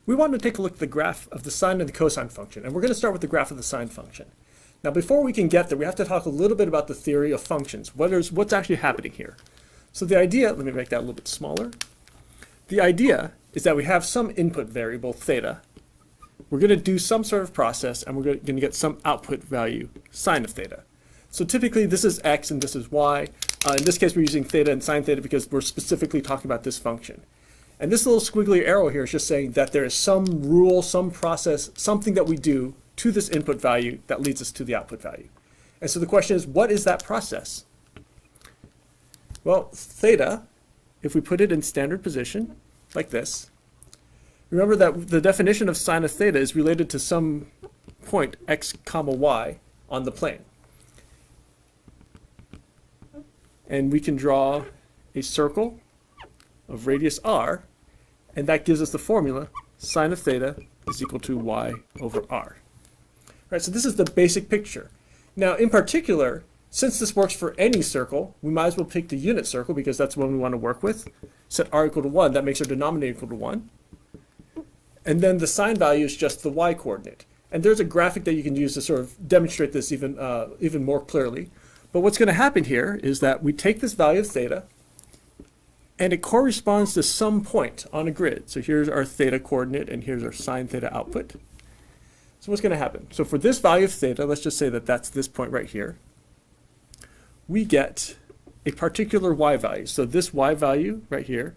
we want to take a look at the graph of the sine and the cosine function, and we're going to start with the graph of the sine function. Now before we can get there, we have to talk a little bit about the theory of functions. What's actually happening here? So the idea, let me make that a little bit smaller. The idea is that we have some input variable, theta. We're going to do some sort of process, and we're going to get some output value, sine of theta. So typically this is x and this is y. In this case we're using theta and sine theta because we're specifically talking about this function. And this little squiggly arrow here is just saying that there is some rule, some process, something that we do to this input value that leads us to the output value. And so the question is, what is that process? Well, theta, if we put it in standard position, like this, remember that the definition of sine of theta is related to some point x comma y on the plane. And we can draw a circle of radius r, and that gives us the formula sine of theta is equal to y over r. Right, so this is the basic picture. Now in particular, since this works for any circle, we might as well pick the unit circle because that's one we want to work with. Set r equal to 1, that makes our denominator equal to 1. And then the sine value is just the y coordinate. And there's a graphic that you can use to sort of demonstrate this even more clearly. But what's going to happen here is that we take this value of theta, and it corresponds to some point on a grid. So here's our theta coordinate, and here's our sine theta output. So what's going to happen? So for this value of theta, let's just say that that's this point right here, we get a particular y value. So this y value right here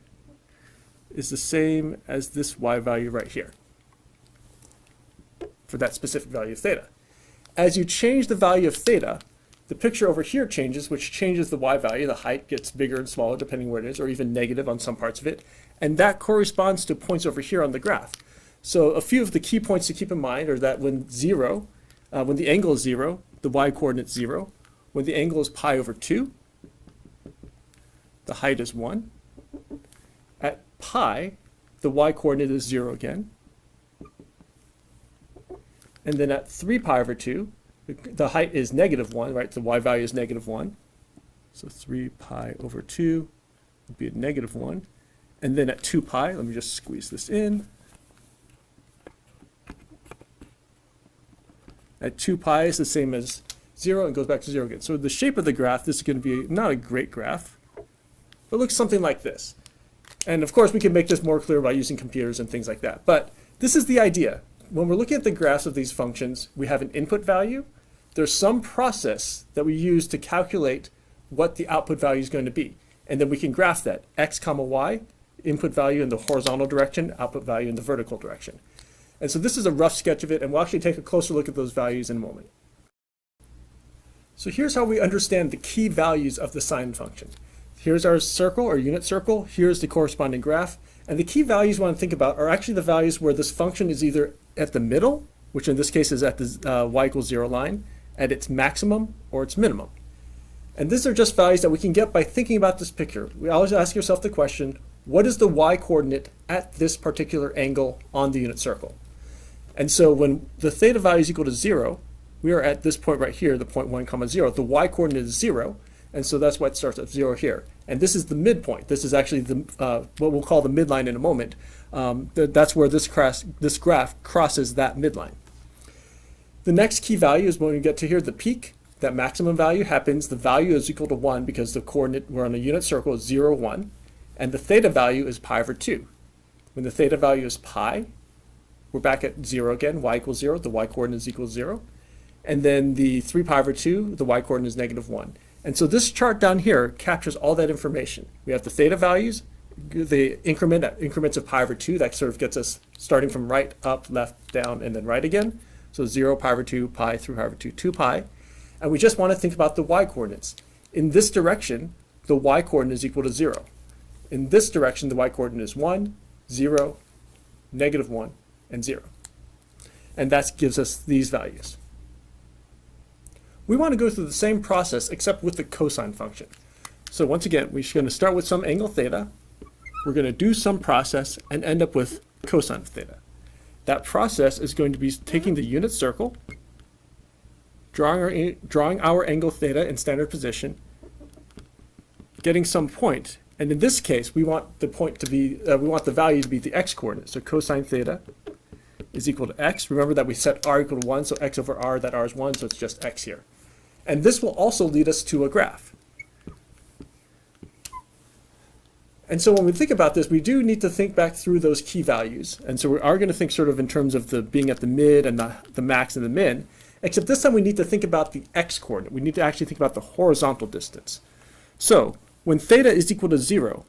is the same as this y value right here for that specific value of theta. As you change the value of theta, the picture over here changes, which changes the y value. The height gets bigger and smaller depending where it is, or even negative on some parts of it. And that corresponds to points over here on the graph. So a few of the key points to keep in mind are that when the angle is 0, the y coordinate is 0. When the angle is pi over 2, the height is 1. At pi, the y coordinate is 0 again. And then at 3 pi over 2, the height is negative 1, right? The y value is negative 1. So 3 pi over 2 would be a negative 1. And then at 2 pi, let me just squeeze this in. At 2 pi is the same as 0 and goes back to 0 again. So the shape of the graph, this is going to be not a great graph, but it looks something like this. And of course we can make this more clear by using computers and things like that. But this is the idea. When we're looking at the graphs of these functions, we have an input value. There's some process that we use to calculate what the output value is going to be. And then we can graph that, x comma y, input value in the horizontal direction, output value in the vertical direction. And so this is a rough sketch of it, and we'll actually take a closer look at those values in a moment. So here's how we understand the key values of the sine function. Here's our circle, or unit circle. Here's the corresponding graph. And the key values we want to think about are actually the values where this function is either at the middle, which in this case is at the y equals 0 line, at its maximum or its minimum. And these are just values that we can get by thinking about this picture. We always ask yourself the question, what is the y coordinate at this particular angle on the unit circle? And so when the theta value is equal to 0, we are at this point right here, the point 1 comma 0. The y coordinate is 0, and so that's why it starts at 0 here. And this is the midpoint. This is actually the what we'll call the midline in a moment. That's where this graph crosses that midline. The next key value is when we get to here, the peak. That maximum value happens, the value is equal to 1 because the coordinate, we're on a unit circle, is 0, 1. And the theta value is pi over 2. When the theta value is pi, we're back at 0 again, y equals 0, the y coordinate is equal to 0. And then the 3 pi over 2, the y coordinate is negative 1. And so this chart down here captures all that information. We have the theta values, the increments of pi over 2, that sort of gets us starting from right, up, left, down, and then right again. So 0, pi over 2, pi, 3 pi over 2, 2 pi. And we just want to think about the y coordinates. In this direction, the y coordinate is equal to 0. In this direction, the y coordinate is 1, 0, negative 1, and 0. And that gives us these values. We want to go through the same process except with the cosine function. So once again, we're going to start with some angle theta. We're going to do some process and end up with cosine of theta. That process is going to be taking the unit circle, drawing our angle theta in standard position, getting some point, and in this case we want the point to be we want the value to be the x coordinate. So cosine theta is equal to x. Remember that we set r equal to 1, so x over r, that r is 1, so it's just x here. And this will also lead us to a graph. And so when we think about this, we do need to think back through those key values. And so we are going to think sort of in terms of the being at the mid and the max and the min, except this time we need to think about the x-coordinate. We need to actually think about the horizontal distance. So when theta is equal to 0,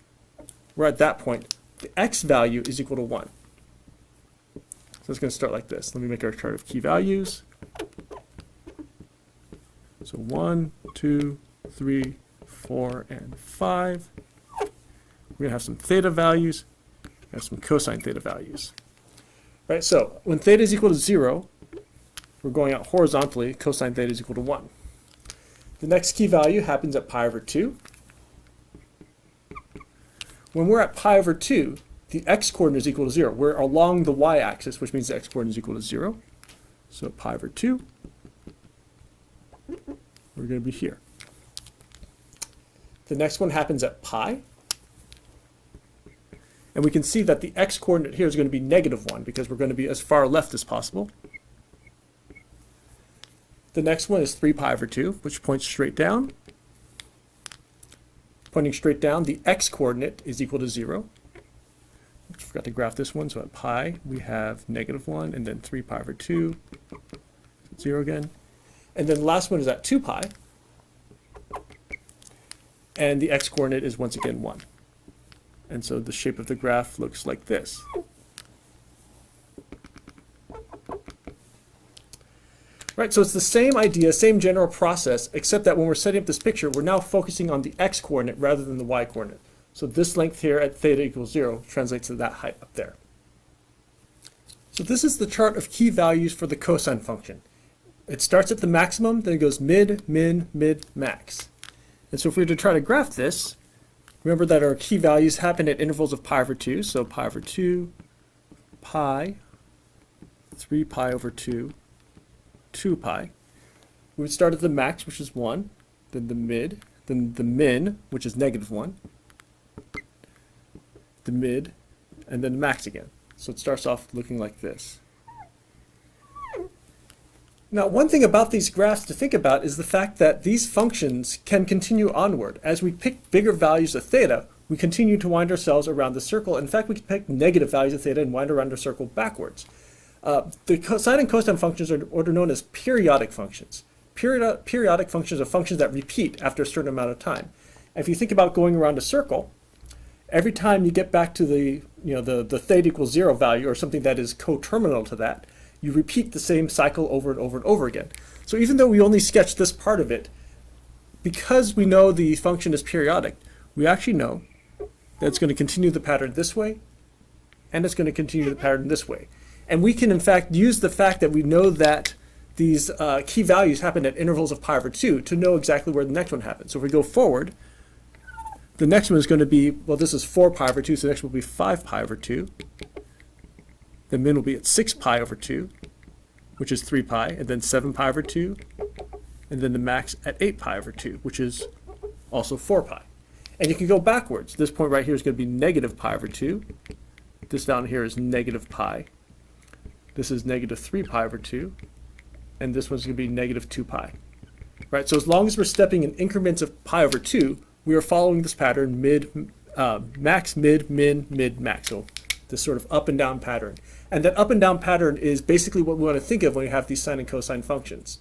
we're at that point, the x value is equal to 1. So it's going to start like this. Let me make our chart of key values. So 1, 2, 3, 4, and 5. We're going to have some theta values, and some cosine theta values. Right, so when theta is equal to 0, we're going out horizontally, cosine theta is equal to 1. The next key value happens at pi over 2. When we're at pi over 2, the x-coordinate is equal to 0. We're along the y-axis, which means the x-coordinate is equal to 0. So pi over 2, we're going to be here. The next one happens at pi. And we can see that the x-coordinate here is going to be -1 because we're going to be as far left as possible. The next one is 3 pi over 2, which points straight down. Pointing straight down, the x-coordinate is equal to 0. I forgot to graph this one, so at pi we have -1, and then 3 pi over 2, 0 again. And then the last one is at 2 pi, and the x-coordinate is once again 1. And so the shape of the graph looks like this. Right, so it's the same idea, same general process, except that when we're setting up this picture, we're now focusing on the x-coordinate rather than the y-coordinate. So this length here at theta equals 0 translates to that height up there. So this is the chart of key values for the cosine function. It starts at the maximum, then it goes mid, min, mid, max. And so if we were to try to graph this, remember that our key values happen at intervals of pi over 2, so pi over 2, pi, 3 pi over 2, 2 pi. We would start at the max, which is 1, then the mid, then the min, which is -1, the mid, and then the max again. So it starts off looking like this. Now, one thing about these graphs to think about is the fact that these functions can continue onward. As we pick bigger values of theta, we continue to wind ourselves around the circle. In fact, we can pick negative values of theta and wind around our circle backwards. The sine and cosine functions are what are known as periodic functions. Periodic functions are functions that repeat after a certain amount of time. And if you think about going around a circle, every time you get back to the theta equals 0 value or something that is coterminal to that, you repeat the same cycle over and over and over again. So even though we only sketch this part of it, because we know the function is periodic, we actually know that it's going to continue the pattern this way, and it's going to continue the pattern this way. And we can, in fact, use the fact that we know that these key values happen at intervals of pi over 2 to know exactly where the next one happens. So if we go forward, the next one is going to be, well, this is 4 pi over 2, so the next one will be 5 pi over 2. The min will be at 6 pi over 2, which is 3 pi, and then 7 pi over 2, and then the max at 8 pi over 2, which is also 4 pi. And you can go backwards. This point right here is going to be negative pi over 2. This down here is negative pi. This is negative 3 pi over 2. And this one's going to be negative 2 pi. Right? So as long as we're stepping in increments of pi over 2, we are following this pattern max, mid, min, mid, max. So this sort of up and down pattern. And that up and down pattern is basically what we want to think of when we have these sine and cosine functions.